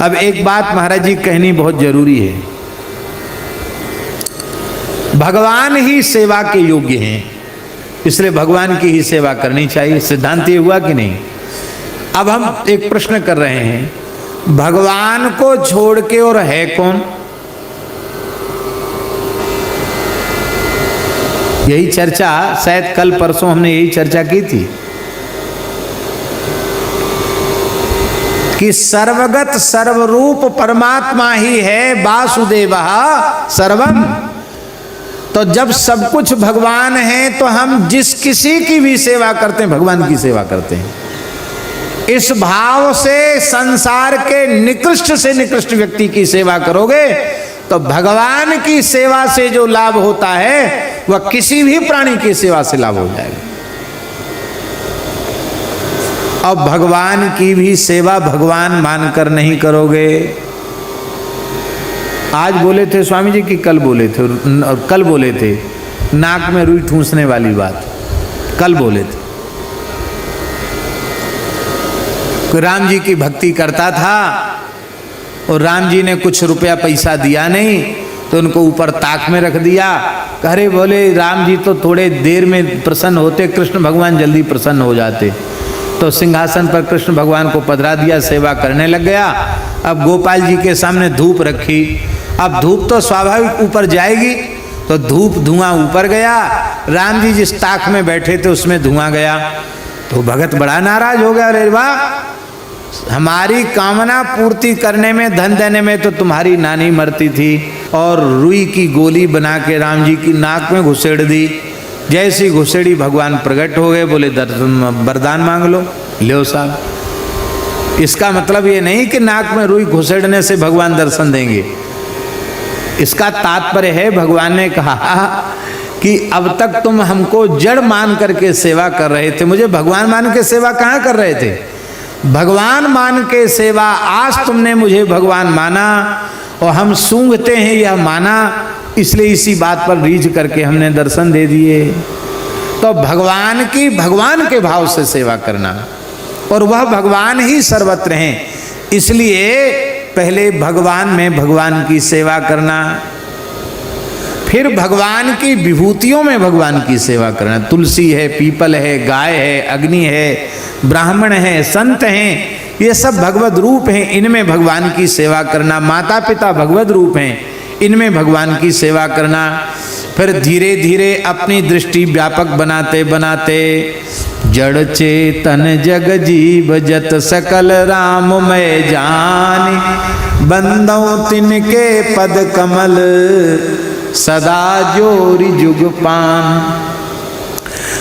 अब एक बात महाराज जी कहनी बहुत जरूरी है, भगवान ही सेवा के योग्य हैं, इसलिए भगवान की ही सेवा करनी चाहिए। सिद्धांत ये हुआ कि नहीं? अब हम एक प्रश्न कर रहे हैं, भगवान को छोड़ के और है कौन? यही चर्चा शायद कल परसों हमने यही चर्चा की थी कि सर्वगत सर्वरूप परमात्मा ही है वासुदेवः सर्वम। तो जब सब कुछ भगवान है तो हम जिस किसी की भी सेवा करते हैं भगवान की सेवा करते हैं। इस भाव से संसार के निकृष्ट से निकृष्ट व्यक्ति की सेवा करोगे तो भगवान की सेवा से जो लाभ होता है वह किसी भी प्राणी की सेवा से लाभ हो जाएगा। अब भगवान की भी सेवा भगवान मानकर नहीं करोगे। आज बोले थे स्वामी जी कि कल बोले थे, और कल बोले थे नाक में रुई ठूंसने वाली बात, कल बोले थे। राम जी की भक्ति करता था और राम जी ने कुछ रुपया पैसा दिया नहीं तो उनको ऊपर ताक में रख दिया। अरे बोले राम जी तो थोड़े देर में प्रसन्न होते, कृष्ण भगवान जल्दी प्रसन्न हो जाते। तो सिंहासन पर कृष्ण भगवान को पधरा दिया, सेवा करने लग गया। अब गोपाल जी के सामने धूप रखी, अब धूप तो स्वाभाविक ऊपर जाएगी, तो धूप धुआं ऊपर गया। राम जी जिस ताक में बैठे थे उसमें धुआं गया, तो भगत बड़ा नाराज हो गया। अरे वाह, हमारी कामना पूर्ति करने में, धन देने में तो तुम्हारी नानी मरती थी, और रुई की गोली बना के राम जी की नाक में घुसेड़ दी। जैसी घुसेड़ी भगवान प्रकट हो गए, बोले वरदान मांग लो, लो साहब। इसका मतलब ये नहीं कि नाक में रुई घुसेड़ने से भगवान दर्शन देंगे। इसका तात्पर्य है भगवान ने कहा कि अब तक तुम हमको जड़ मान करके सेवा कर रहे थे, मुझे भगवान मान के सेवा कहाँ कर रहे थे? भगवान मान के सेवा आज तुमने मुझे भगवान माना और हम सूंघते हैं यह माना, इसलिए इसी बात पर रीझ करके हमने दर्शन दे दिए। तो भगवान की भगवान के भाव से सेवा करना, और वह भगवान ही सर्वत्र हैं, इसलिए पहले भगवान में भगवान की सेवा करना, फिर भगवान की विभूतियों में भगवान की सेवा करना। तुलसी है, पीपल है, गाय है, अग्नि है, ब्राह्मण है, संत हैं, ये सब भगवत रूप हैं, इनमें भगवान की सेवा करना। माता पिता भगवत रूप हैं, इनमें भगवान की सेवा करना। फिर धीरे धीरे अपनी दृष्टि व्यापक बनाते बनाते जड़ चेतन जग जीव जत सकल राममय जानि, बंदौ तिनके पद कमल सदा जोरि जुग पान।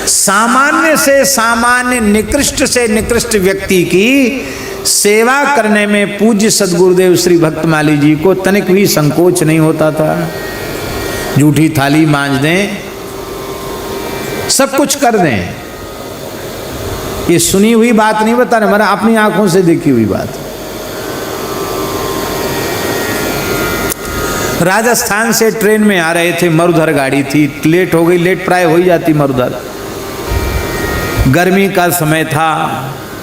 सामान्य से सामान्य, निकृष्ट से निकृष्ट व्यक्ति की सेवा करने में पूज्य सद्गुरुदेव श्री भक्तमाली जी को तनिक भी संकोच नहीं होता था। जूठी थाली मांज दें, सब कुछ कर दें, ये सुनी हुई बात नहीं बता रहे, मेरा अपनी आंखों से देखी हुई बात। राजस्थान से ट्रेन में आ रहे थे, मरुधर गाड़ी थी, लेट हो गई, लेट प्राय हो ही जाती मरुधर। गर्मी का समय था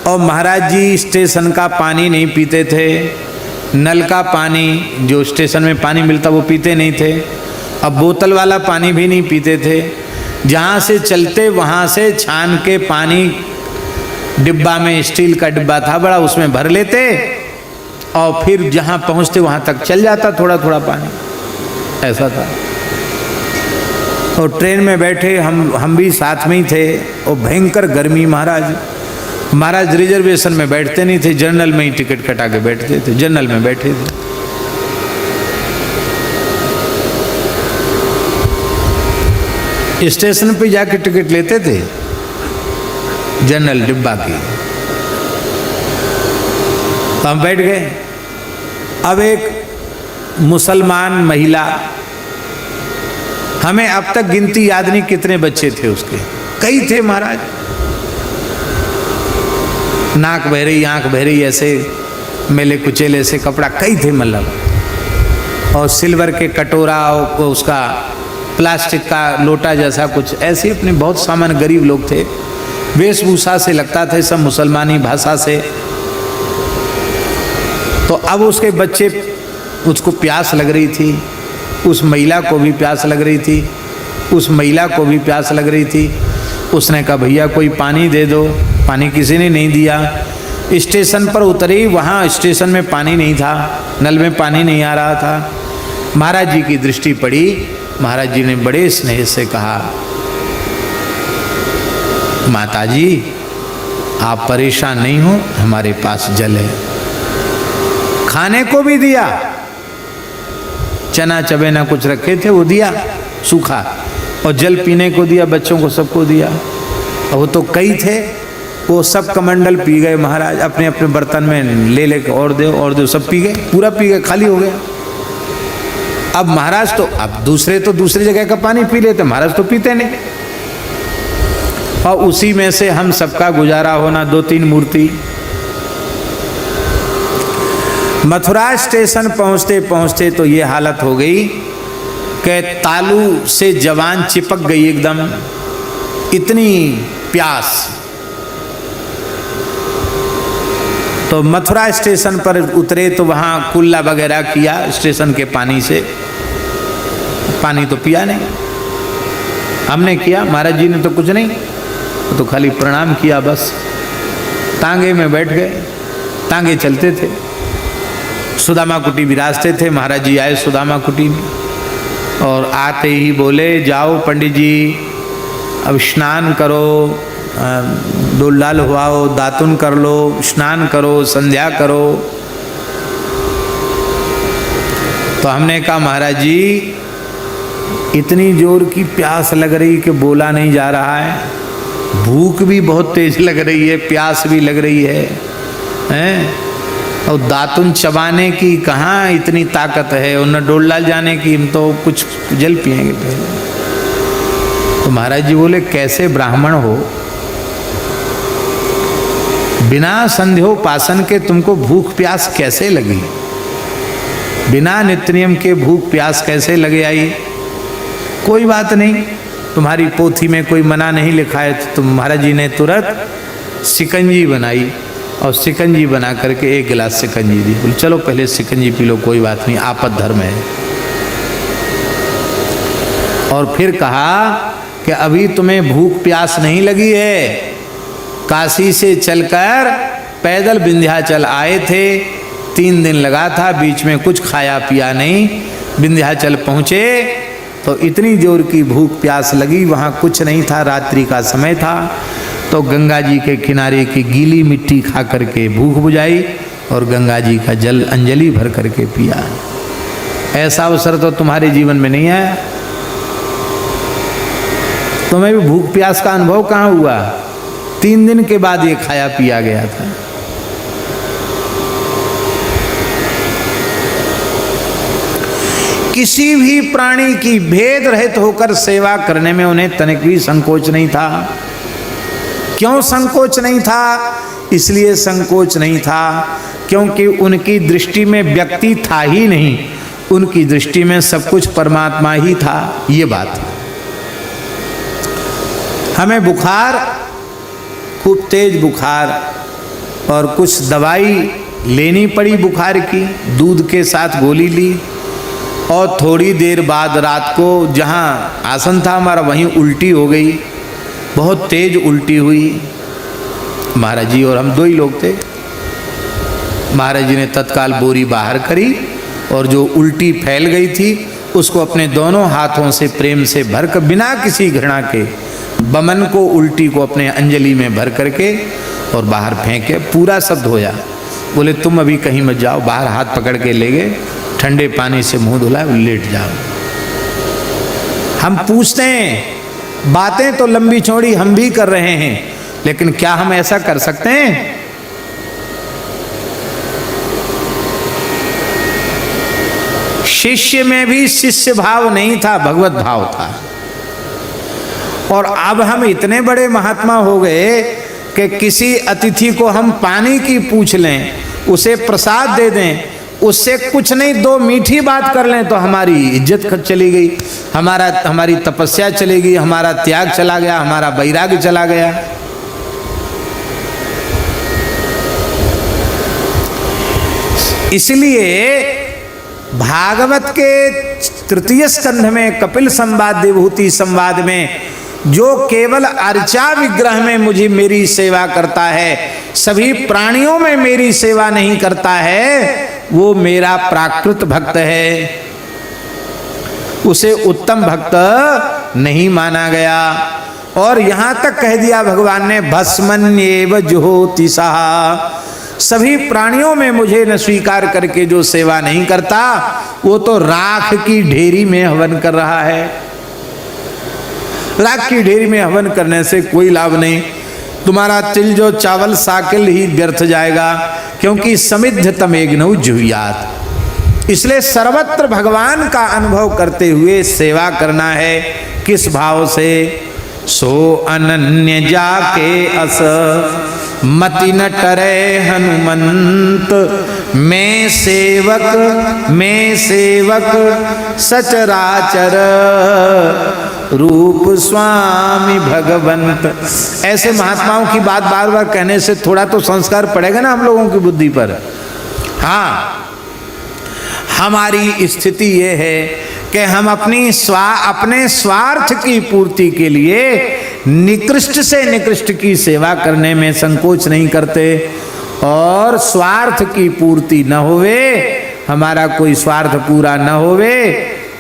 और महाराज जी स्टेशन का पानी नहीं पीते थे, नल का पानी जो स्टेशन में पानी मिलता वो पीते नहीं थे, अब बोतल वाला पानी भी नहीं पीते थे। जहाँ से चलते वहाँ से छान के पानी डिब्बा में, स्टील का डिब्बा था बड़ा, उसमें भर लेते और फिर जहाँ पहुँचते वहाँ तक चल जाता थोड़ा थोड़ा पानी, ऐसा था। और ट्रेन में बैठे हम भी साथ में ही थे, और भयंकर गर्मी। महाराज रिजर्वेशन में बैठते नहीं थे, जनरल में ही टिकट कटा के बैठते थे, जनरल में बैठे थे। स्टेशन पे जाके टिकट लेते थे जनरल डिब्बा की, तो हम बैठ गए। अब एक मुसलमान महिला, हमें अब तक गिनती याद नहीं कितने बच्चे थे उसके, कई थे महाराज, नाक बह रही, आंख बह रही, ऐसे मेले कुचेले से कपड़ा, कई थे मतलब, और सिल्वर के कटोरा और उसका प्लास्टिक का लोटा जैसा कुछ, ऐसे अपने बहुत सामान्य गरीब लोग थे। वेशभूषा से लगता था सब मुसलमानी भाषा से। तो अब उसके बच्चे, उसको प्यास लग रही थी, उस महिला को भी प्यास लग रही थी, उस महिला को भी प्यास लग रही थी। उसने कहा भैया कोई पानी दे दो। पानी किसी ने नहीं दिया। स्टेशन पर उतरी, वहाँ स्टेशन में पानी नहीं था, नल में पानी नहीं आ रहा था। महाराज जी की दृष्टि पड़ी। महाराज जी ने बड़े स्नेह से कहा, माताजी आप परेशान नहीं हो, हमारे पास जल है। खाने को भी दिया, चना चबेना कुछ रखे थे वो दिया सूखा, और जल पीने को दिया, बच्चों को सबको दिया। और वो तो कई थे, वो सब कमंडल पी गए। महाराज अपने अपने बर्तन में ले लेके और दो सब पी गए, पूरा पी गए, खाली हो गया। अब महाराज तो, अब दूसरे तो दूसरी जगह का पानी पी लेते, महाराज तो पीते नहीं। और उसी में से हम सबका गुजारा होना, 2-3 मूर्ति। मथुरा स्टेशन पहुंचते पहुंचते तो ये हालत हो गई कि तालू से जवान चिपक गई एकदम, इतनी प्यास। तो मथुरा स्टेशन पर उतरे तो वहाँ कुल्ला वगैरह किया स्टेशन के पानी से, पानी तो पिया नहीं। हमने किया, महाराज जी ने तो कुछ नहीं, तो खाली प्रणाम किया बस। तांगे में बैठ गए, तांगे चलते थे। सुदामा कुटी विराजते थे। महाराज जी आए सुदामा कुटी में, और आते ही बोले जाओ पंडित जी अब स्नान करो, डोल हुआओ, दातुन कर लो, स्नान करो, संध्या करो। तो हमने कहा महाराज जी इतनी जोर की प्यास लग रही कि बोला नहीं जा रहा है, भूख भी बहुत तेज लग रही है, प्यास भी लग रही है, हैं? और दातुन चबाने की कहाँ इतनी ताकत है, और न डोल जाने की, हम तो कुछ जल पिएंगे पहले। तो महाराज जी बोले कैसे ब्राह्मण हो, बिना संध्योपासन के तुमको भूख प्यास कैसे लगी, बिना नित्य नियम के भूख प्यास कैसे लगे आई। कोई बात नहीं, तुम्हारी पोथी में कोई मना नहीं लिखा है। तो तुम, महाराज जी ने तुरंत शिकंजी बनाई, और शिकंजी बना करके 1 गिलास शिकंजी दी। बोले चलो पहले शिकंजी पी लो, कोई बात नहीं, आपद धर्म है। और फिर कहा कि अभी तुम्हें भूख प्यास नहीं लगी है, काशी से चलकर पैदल विंध्याचल आए थे, 3 दिन लगा था, बीच में कुछ खाया पिया नहीं। विंध्याचल पहुँचे तो इतनी जोर की भूख प्यास लगी, वहाँ कुछ नहीं था, रात्रि का समय था। तो गंगा जी के किनारे की गीली मिट्टी खा करके भूख बुझाई, और गंगा जी का जल अंजलि भर करके पिया। ऐसा अवसर तो तुम्हारे जीवन में नहीं आया। तुम्हें भी भूख प्यास का अनुभव कहाँ हुआ? 3 दिन के बाद ये खाया पिया गया था। किसी भी प्राणी की भेद रहित होकर सेवा करने में उन्हें तनिक भी संकोच नहीं था। क्यों संकोच नहीं था? इसलिए संकोच नहीं था क्योंकि उनकी दृष्टि में व्यक्ति था ही नहीं, उनकी दृष्टि में सब कुछ परमात्मा ही था। ये बात, हमें बुखार, खूब तेज बुखार, और कुछ दवाई लेनी पड़ी बुखार की, दूध के साथ गोली ली, और थोड़ी देर बाद रात को जहाँ आसन था हमारा वहीं उल्टी हो गई, बहुत तेज उल्टी हुई। महाराज जी और हम 2 ही लोग थे। महाराज जी ने तत्काल बोरी बाहर करी, और जो उल्टी फैल गई थी उसको अपने दोनों हाथों से प्रेम से भरकर, बिना किसी घृणा के, बमन को, उल्टी को अपने अंजलि में भर करके और बाहर फेंके, पूरा सब धोया। बोले तुम अभी कहीं मत जाओ, बाहर हाथ पकड़ के ले गए, ठंडे पानी से मुंह धुलाए, लेट जाओ। हम पूछते हैं, बातें तो लंबी चौड़ी हम भी कर रहे हैं, लेकिन क्या हम ऐसा कर सकते हैं? शिष्य में भी शिष्य भाव नहीं था, भगवत भाव था। और अब हम इतने बड़े महात्मा हो गए कि किसी अतिथि को हम पानी की पूछ लें, उसे प्रसाद दे दें, उससे कुछ नहीं 2 मीठी बात कर लें तो हमारी इज्जत चली गई, हमारी तपस्या चली गई, हमारा त्याग चला गया, हमारा वैराग्य चला गया। इसलिए भागवत के तृतीय स्कंध में कपिल संवाद विभूति संवाद में जो केवल अर्चा विग्रह में मुझे मेरी सेवा करता है, सभी प्राणियों में मेरी सेवा नहीं करता है, वो मेरा प्राकृत भक्त है, उसे उत्तम भक्त नहीं माना गया। और यहां तक कह दिया भगवान ने, भस्मन्येव जुहोतिसः, सभी प्राणियों में मुझे न स्वीकार करके जो सेवा नहीं करता, वो तो राख की ढेरी में हवन कर रहा है। राख की ढेरी में हवन करने से कोई लाभ नहीं, तुम्हारा तिल जो चावल साकिल ही व्यर्थ जाएगा, क्योंकि समिद्ध तमेग्नौ जुह्यात्। इसलिए सर्वत्र भगवान का अनुभव करते हुए सेवा करना है। किस भाव से? सो अनन्य जाके अस मति न टरे हनुमंत, मैं सेवक सचराचर रूप स्वामी भगवंत। ऐसे महात्माओं की बात बार बार कहने से थोड़ा तो संस्कार पड़ेगा ना हम लोगों की बुद्धि पर। हाँ, हमारी स्थिति ये है कि हम अपने स्वार्थ की पूर्ति के लिए निकृष्ट से निकृष्ट की सेवा करने में संकोच नहीं करते, और स्वार्थ की पूर्ति न होवे, हमारा कोई स्वार्थ पूरा न होवे,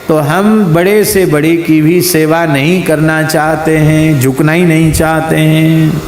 तो हम बड़े से बड़े की भी सेवा नहीं करना चाहते हैं, झुकना ही नहीं चाहते हैं।